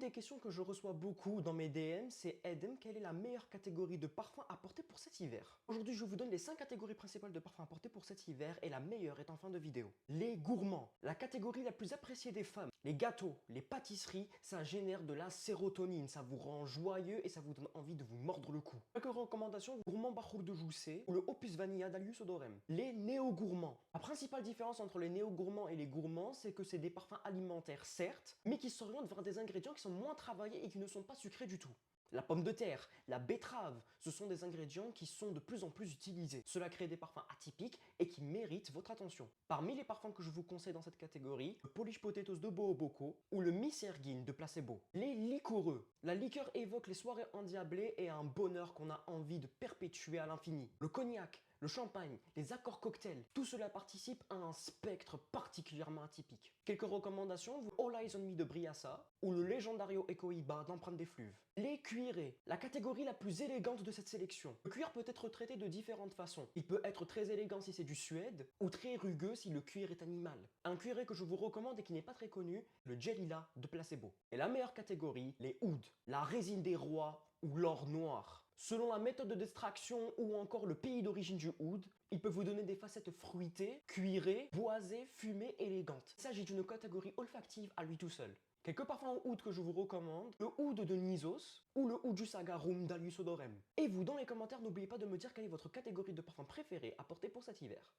des questions que je reçois beaucoup dans mes DM, c'est Edem, quelle est la meilleure catégorie de parfum à porter pour cet hiver? Aujourd'hui, je vous donne les 5 catégories principales de parfums à porter pour cet hiver et la meilleure est en fin de vidéo. Les gourmands, la catégorie la plus appréciée des femmes. Les gâteaux, les pâtisseries, ça génère de la sérotonine, ça vous rend joyeux et ça vous donne envie de vous mordre le cou. Quelques recommandations, gourmand Bachour de Joussé ou le Opus Vanilla d'Alius Odorem. Les néo-gourmands. La principale différence entre les néo-gourmands et les gourmands, c'est que c'est des parfums alimentaires, certes, mais qui s'orientent vers des ingrédients qui sont moins travaillés et qui ne sont pas sucrés du tout. La pomme de terre, la betterave, ce sont des ingrédients qui sont de plus en plus utilisés. Cela crée des parfums atypiques et qui méritent votre attention. Parmi les parfums que je vous conseille dans cette catégorie, le Polish Potatoes de Booboko ou le Miss Ergin de Placebo. Les liquoreux. La liqueur évoque les soirées endiablées et un bonheur qu'on a envie de perpétuer à l'infini. Le cognac, le champagne, les accords cocktails, tout cela participe à un spectre particulièrement atypique. Quelques recommandations, All Eyes on Me de Briassa ou le Legendario Ecohiba d'Empreinte des Fluves. Les cuirés, la catégorie la plus élégante de cette sélection. Le cuir peut être traité de différentes façons. Il peut être très élégant si c'est du suède ou très rugueux si le cuir est animal. Un cuiré que je vous recommande et qui n'est pas très connu, le Gelila de Placebo. Et la meilleure catégorie, les ouds, la résine des rois ou l'or noir. Selon la méthode de d'extraction ou encore le pays d'origine du oud, il peut vous donner des facettes fruitées, cuirées, boisées, fumées, élégantes. Il s'agit d'une catégorie olfactive à lui tout seul. Quelques parfums au oud que je vous recommande, le oud de Nisos ou le oud du Sagarum d'Alius Odorem. Et vous, dans les commentaires, n'oubliez pas de me dire quelle est votre catégorie de parfum préférée à porter pour cet hiver.